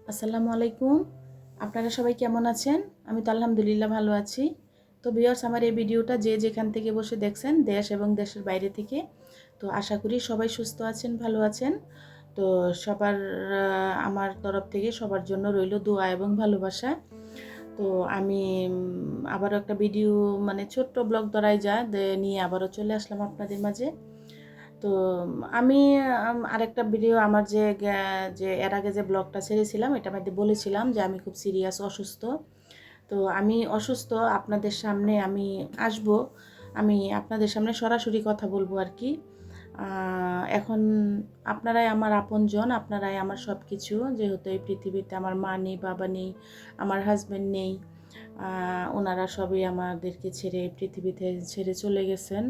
আসসালামু আলাইকুম। আপনারা সবাই কেমন আছেন? আমি তো আলহামদুলিল্লাহ ভালো আছি। তো ভিউয়ার্স, আমার এই ভিডিওটা যে যেখান থেকে বসে দেখছেন, দেশ এবং দেশের বাইরে থেকে, তো আশা করি সবাই সুস্থ আছেন, ভালো আছেন। তো সবার আমার তরফ থেকে সবার জন্য রইল দোয়া এবং ভালোবাসা। তো আমি আবারও একটা ভিডিও, মানে ছোট্ট ব্লগ ধরাই নিয়ে আবারও চলে আসলাম আপনাদের মাঝে। তো আমি আরেকটা ভিডিও আমার যে এর আগে যে ব্লগটা ছেড়েছিলাম, এটার মধ্যে বলেছিলাম যে আমি খুব সিরিয়াস অসুস্থ। তো আমি অসুস্থ, আপনাদের সামনে আমি আসব, আমি আপনাদের সামনে সরাসরি কথা বলবো আর কি। এখন আপনারাই আমার আপনজন, আপনারাই আমার সব কিছু। যেহেতু এই পৃথিবীতে আমার মা নেই, বাবা নেই, আমার হাজব্যান্ড নেই, ওনারা সবই আমাদেরকে ছেড়ে পৃথিবীতে ছেড়ে চলে গেছেন।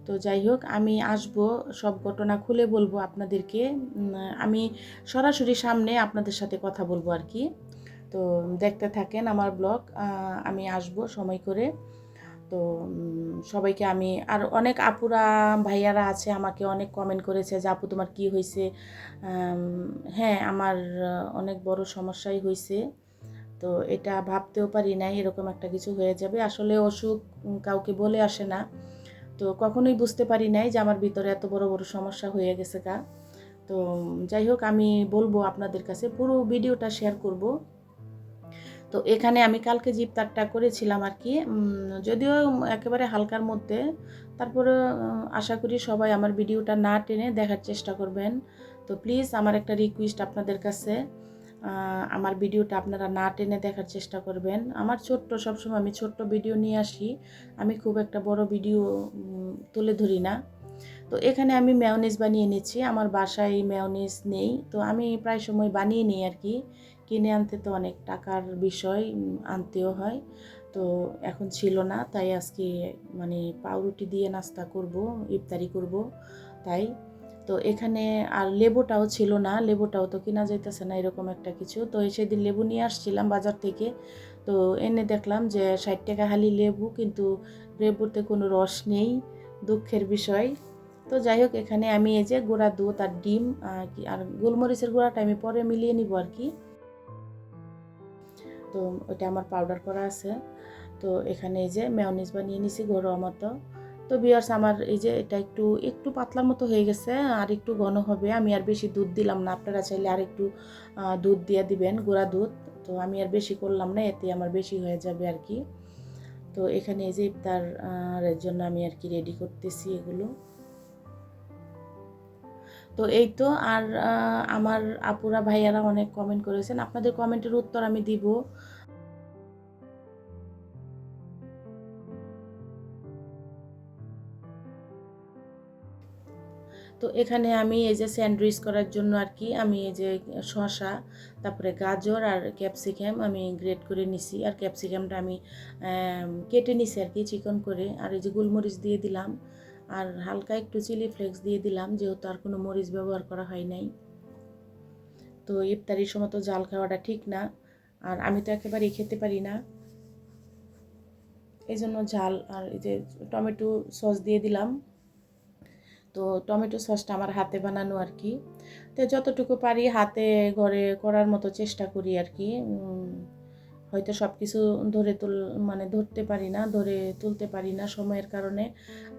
তো যাই হোক, আমি আসব, সব ঘটনা খুলে বলবো আপনাদেরকে। আমি সরাসরি সামনে আপনাদের সাথে কথা বলবো আর কি। তো দেখতে থাকেন আমার ব্লগ। আমি আসব সময় করে। তো সবাইকে আমি, আর অনেক আপুরা ভাইয়ারা আছে, আমাকে অনেক কমেন্ট করেছে যে আপু তোমার কি হয়েছে। হ্যাঁ, আমার অনেক বড় সমস্যাই হয়েছে। তো এটা ভাবতেও পারি নাই এরকম একটা কিছু হয়ে যাবে। আসলে অসুখ কাউকে বলে আসে না। তো কখনোই বুঝতে পারি নাই যে আমার ভিতরে এত বড় বড় সমস্যা হয়ে গেছে গা। তো যাই হোক, আমি বলবো আপনাদের কাছে, পুরো ভিডিওটা শেয়ার করব। তো এখানে আমি কালকে যে ইফতারটা করেছিলাম আর কি, যদিও একেবারে হালকার মধ্যে, তারপরে আশা করি সবাই আমার ভিডিওটা না টেনে দেখার চেষ্টা করবেন। তো প্লিজ আমার একটা রিকোয়েস্ট আপনাদের কাছে, আমার ভিডিওটা আপনারা না টেনে দেখার চেষ্টা করবেন। আমার সবসময় আমি ছোট্ট ভিডিও নিয়ে আসি, আমি খুব একটা বড় ভিডিও তুলে ধরি না। তো এখানে আমি মেয়োনিজ বানিয়ে নিচ্ছি। আমার বাসায় মেয়োনিজ নেই, তো আমি প্রায় সময় বানিয়ে নিই আর কি। কিনে আনতে তো অনেক টাকার বিষয়, আনতেও হয়। তো এখন ছিল না, তাই আজকে মানে পাউরুটি দিয়ে নাস্তা করব, ইফতারি করব, তাই। তো এখানে আর লেবুটাও ছিল না, লেবুটাও তো কিনা যাইতেছে না, এরকম একটা কিছু। তো সেদিন লেবু নিয়ে আসছিলাম বাজার থেকে, তো এনে দেখলাম যে 60 টাকা হালি লেবু, কিন্তু লেবুতে কোনো রস নেই, দুঃখের বিষয়। তো যাই হোক, এখানে আমি এই যে গুঁড়া দুধ আর ডিম আর গোলমরিচের গুঁড়াটা আমি পরে মিলিয়ে নিব আর কি। তো ওটা আমার পাউডার করা আছে। তো এখানে এই যে মেয়োনিজ বানিয়ে নিছি ঘরোয়া মতো। তো ভিউয়ার্স, আমার এই যে এটা একটু একটু পাতলার মতো হয়ে গেছে, আর একটু ঘন হবে। আমি আর বেশি দুধ দিলাম না, আপনারা চাইলে আর একটু দুধ দিয়ে দিবেন, গুঁড়া দুধ। তো আমি আর বেশি করলাম না, এতে আমার বেশি হয়ে যাবে আর কি। তো এখানে এই যে ইফতার এর জন্য আমি আর কি রেডি করতেছি এগুলো। তো এই তো। আর আমার আপুরা ভাইয়ারা অনেক কমেন্ট করেছেন, আপনাদের কমেন্টের উত্তর আমি দিব। তো এখানে আমি এই যে স্যান্ডউইচ করার জন্য আর কি, আমি এই যে শসা, তারপরে গাজর আর ক্যাপসিকাম আমি গ্রেট করে নিছি, আর ক্যাপসিকামটা আমি কেটে নিছি আর কি চিকন করে। আর এই যে গোলমরিচ দিয়ে দিলাম, আর হালকা একটু চিলি ফ্লেক্স দিয়ে দিলাম, যেহেতু আর কোনো মরিচ ব্যবহার করা হয় নাই। তো ইফতারির সময় তো জাল খাওয়াটা ঠিক না, আর আমি তো একেবারেই খেতে পারি না, এই জন্য ঝাল। আর এই যে টমেটো সস দিয়ে দিলাম। তো টমেটো সসটা আমার হাতে বানানো আর কি। তো যতটুকু পারি হাতে ঘরে করার মতো চেষ্টা করি আর কি। হয়তো সব কিছু মানে ধরতে পারি না, ধরে তুলতে পারি না সময়ের কারণে।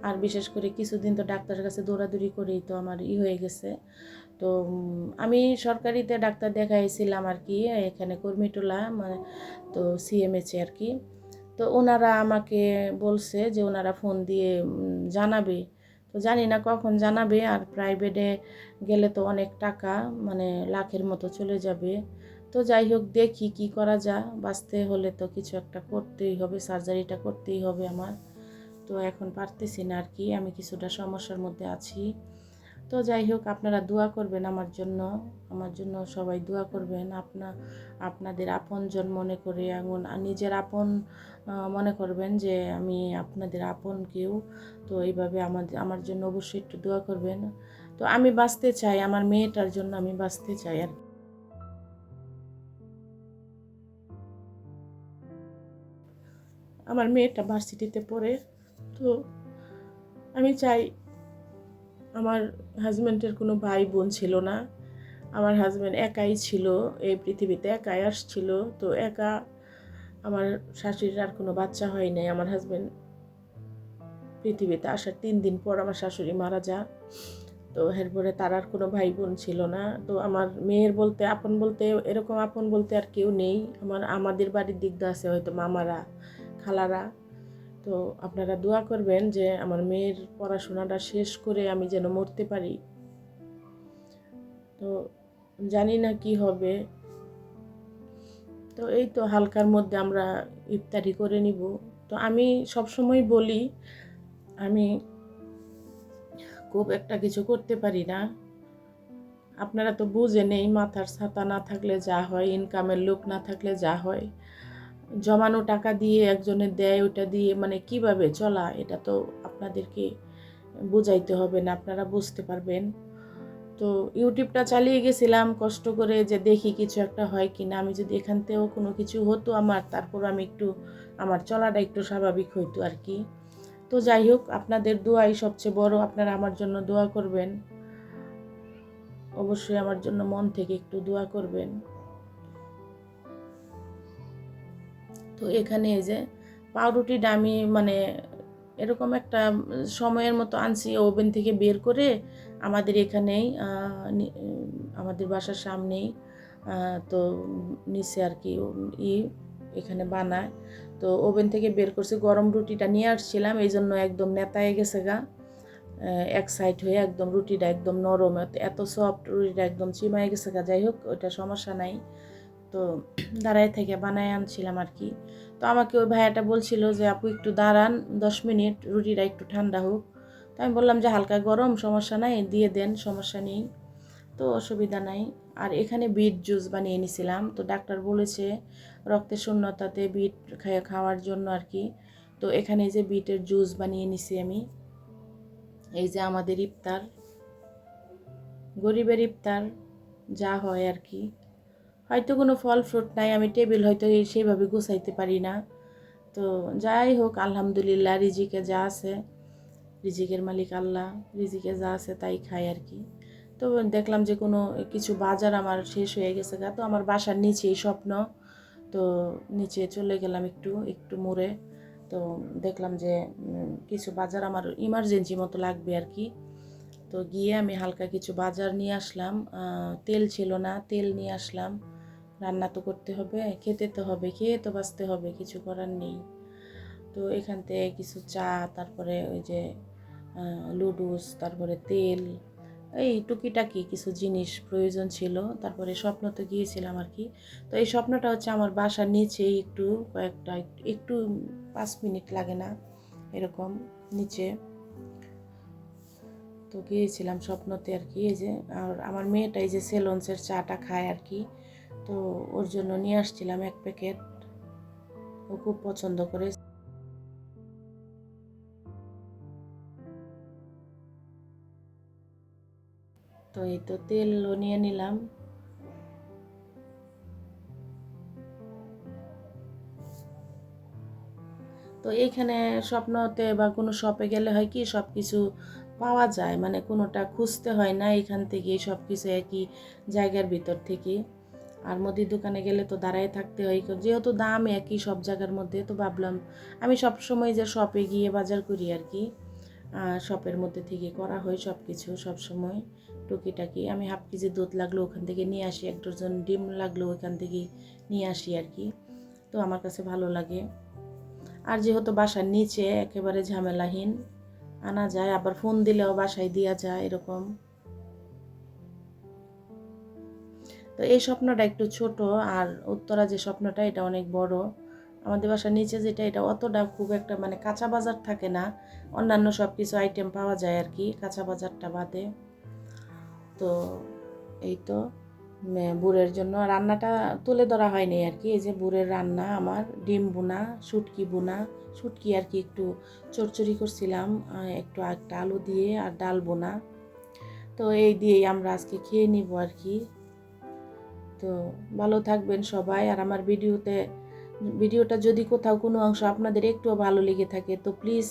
আর বিশেষ করে কিছুদিন তো ডাক্তারের কাছে দৌড়াদৌড়ি করেই তো আমার হয়ে গেছে। তো আমি সরকারিতে ডাক্তার দেখাইছিলাম আর কি, এখানে কর্মীটোলা, মানে তো সিএমএইচে আর কি। তো ওনারা আমাকে বলছে যে ওনারা ফোন দিয়ে জানাবে। তো জানি না কখন জানাবে। আর প্রাইভেটে গেলে তো অনেক টাকা, মানে লাখের মতো চলে যাবে। তো যাই হোক, দেখি কি করা যায়, বাঁচতে হলে তো কিছু একটা করতেই হবে, সার্জারিটা করতেই হবে আমার। তো এখন পারতেছি না আর কি, আমি কিছুটা সমস্যার মধ্যে আছি। তো যাই হোক, আপনারা দোয়া করবেন আমার জন্য, আমার জন্য সবাই দোয়া করবেন। আপনাদের আপনজন মনে করে, এমন নিজের আপন মনে করবেন যে আমি আপনাদের আপন কেউ। তো এইভাবে আমার জন্য অবশ্যই একটু দোয়া করবেন। তো আমি বাঁচতে চাই, আমার মেয়েটার জন্য আমি বাঁচতে চাই আর আমার মেয়েটা ভার্সিটিতে পড়ে। তো আমি চাই, আমার হাজব্যান্ডের কোনো ভাই বোন ছিল না, আমার হাজব্যান্ড একাই ছিল এই পৃথিবীতে, একাই আসছিল। তো একা, আমার শাশুড়ির আর কোনো বাচ্চা হয় নাই। আমার হাজব্যান্ড পৃথিবীতে আসার 3 দিন পর আমার শাশুড়ি মারা যায়। তো এরপরে তার আর কোনো ভাই বোন ছিল না। তো আমার মেয়ের বলতে, আপন বলতে, এরকম আপন বলতে আর কেউ নেই। আমাদের বাড়ির দিক দিয়ে আছে হয়তো মামারা, খালারা। তো আপনারা দোয়া করবেন যে আমার মেয়ের পড়াশোনাটা শেষ করে আমি যেন মরতে পারি। তো জানি না কি হবে। তো এই তো হালকার মধ্যে আমরা ইফতারি করে নিব। তো আমি সবসময় বলি, আমি খুব একটা কিছু করতে পারি না। আপনারা তো বুঝেনই, মাথার ছাতা না থাকলে যা হয়, ইনকামের লোক না থাকলে যা হয়। জমানো টাকা দিয়ে একজনের দেয়, ওটা দিয়ে মানে কিভাবে চলা, এটা তো আপনাদেরকে বুঝাইতে হবে না, আপনারা বুঝতে পারবেন। তো ইউটিউবটা চালিয়ে গেছিলাম কষ্ট করে, যে দেখি কিছু একটা হয় কিনা। আমি যদি এখান থেকেও কোনো কিছু হতো আমার, তারপর আমি একটু, আমার চলাটা একটু স্বাভাবিক হইতো আর কি। তো যাই হোক, আপনাদের দোয়াই সবচেয়ে বড়। আপনারা আমার জন্য দোয়া করবেন, অবশ্যই আমার জন্য মন থেকে একটু দোয়া করবেন। তো এখানে এই যে পাউরুটিটা আমি মানে এরকম একটা সময়ের মতো আনছি, ওভেন থেকে বের করে আমাদের এখানেই আমাদের বাসার সামনেই, তো নিচে আর কি এখানে বানায়। তো ওভেন থেকে বের করছি, গরম রুটিটা নিয়ে আসছিলাম, এই জন্য একদম নেতায়ে গেছে গা, এক সাইড হয়ে একদম রুটিটা একদম নরম, এত সফট, রুটিটা একদম চিমায় গেছে গা। যাই হোক, ওইটা সমস্যা নাই। তো দাঁড়ায় থেকে বানায় আনছিলাম আর কি। তো আমাকে ওই ভাইয়াটা বলছিল যে আপু একটু দাঁড়ান 10 মিনিট, রুটিটা একটু ঠান্ডা হোক। তো আমি বললাম যে হালকা গরম, সমস্যা নাই, দিয়ে দেন, সমস্যা নেই, তো অসুবিধা নাই। আর এখানে বিট জুস বানিয়ে নিছিলাম। তো ডাক্তার বলেছে রক্তের শূন্যতাতে বিট খাওয়ার জন্য আর কি। তো এখানে এই যে বিটের জুস বানিয়ে নিছি আমি। এই যে আমাদের ইফতার, গরিবের ইফতার যা হয় আর কি। হয়তো কোনো ফল ফ্রুট নাই, আমি টেবিল হয়তো সেইভাবে গুছাইতে পারি না। তো যাই হোক, আলহামদুলিল্লাহ, রিজিকে যা আছে, রিজিকের মালিক আল্লাহ, রিজিকে যা আছে তাই খাই আর কি। তো দেখলাম যে কোনো কিছু বাজার আমার শেষ হয়ে গেছে গা। তো আমার বাসার নিচেই স্বপ্ন। তো নিচে চলে গেলাম একটু একটু মুড়ে। তো দেখলাম যে কিছু বাজার আমার ইমার্জেন্সি মতো লাগবে আর কি। তো গিয়ে আমি হালকা কিছু বাজার নিয়ে আসলাম। তেল ছিল না, তেল নিয়ে আসলাম। রান্না তো করতে হবে, খেতে তো হবে, খেয়ে তো বাঁচতে হবে, কিছু করার নেই। তো এখান থেকে কিছু চা, তারপরে ওই যে লুডুস, তারপরে তেল, এই টুকিটাকি কিছু জিনিস প্রয়োজন ছিল। তারপরে স্বপ্ন তো গিয়েছিলাম আর কি। তো এই স্বপ্নটা হচ্ছে আমার বাসার নিচেই, একটু কয়েকটা একটু 5 মিনিট লাগে না এরকম নিচে। তো গিয়েছিলাম স্বপ্নতে আর কি। এই যে আর আমার মেয়েটা এই যে সেলন্সের চাটা খায় আর কি। তো ওর জন্য নিয়ে আসছিলাম 1 প্যাকেট, ও খুব পছন্দ করে। তো এই তো তেলও নিয়ে নিলাম। তো এইখানে স্বপ্নতে বা কোনো শপে গেলে হয় কি, সব কিছু পাওয়া যায়, মানে কোনোটা খুঁজতে হয় না, এখান থেকে সব কিছু একই জায়গার ভিতর থেকে। আর মুদির দোকানে গেলে তো দাঁড়ায় থাকতে হয়, যেহেতু দাম একই সব জায়গার মধ্যে। তো ভাবলাম আমি সব সময় যে শপে গিয়ে বাজার করি আর কি, শপের মধ্যে থেকে করা হয় সব কিছু সব সময়। টুকিটাকি আমি হাফ কেজি দুধ লাগলো ওখান থেকে নিয়ে আসি, 1 ডজন ডিম লাগলো ওখান থেকে নিয়ে আসি আর কি। তো আমার কাছে ভালো লাগে। আর যেহেতু বাসার নিচে একেবারে ঝামেলাহীন, আনা যায়, আবার ফোন দিলেও বাসায় দেওয়া যায় এরকম। তো এই স্বপ্নটা একটু ছোট, আর উত্তরা যে স্বপ্নটা এটা অনেক বড়। আমাদের বাসার নিচে যেটা, এটা অতটা খুব একটা মানে কাঁচা বাজার থাকে না, অন্যান্য সব কিছু আইটেম পাওয়া যায় আর কি, কাঁচা বাজারটা বাদে। তো এই তো বুড়ের জন্য রান্নাটা তুলে ধরা হয়নি আর কি। এই যে বুড়ের রান্না আমার, ডিম বোনা, শুটকি বোনা, শুটকি আর কি একটু চচ্চড়ি করছিলাম, একটু একটা আলু দিয়ে, আর ডাল বোনা। তো এই দিয়েই আমরা আজকে খেয়ে নিব আর কি। তো ভালো থাকবেন সবাই। আর আমার ভিডিওটা যদি কোথাও কোনো অংশ আপনাদের একটুও ভালো লেগে থাকে, তো প্লিজ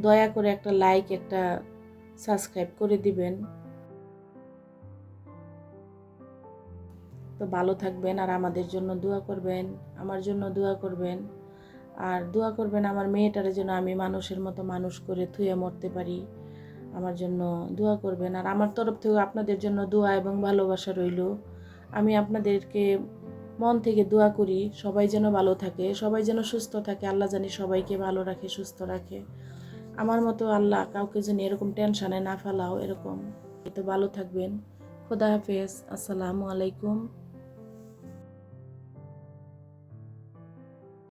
দয়া করে একটা লাইক, একটা সাবস্ক্রাইব করে দিবেন। তো ভালো থাকবেন আর আমাদের জন্য দোয়া করবেন, আমার জন্য দোয়া করবেন। আর দোয়া করবেন আমার মেয়েটার জন্য আমি মানুষের মতো মানুষ করে থুয়ে মরতে পারি, আমার জন্য দোয়া করবেন। আর আমার তরফ থেকে আপনাদের জন্য দোয়া এবং ভালোবাসা রইল। আমি আপনাদেরকে মন থেকে দোয়া করি সবাই যেন ভালো থাকে, সবাই যেন সুস্থ থাকে। আল্লাহ জানি সবাইকে ভালো রাখে, সুস্থ রাখে। আমার মতো আল্লাহ কাউকে যেন এরকম টেনশনে না ফেলাও, এরকম। তো ভালো থাকবেন। খোদা হাফেজ। আসসালামু আলাইকুম।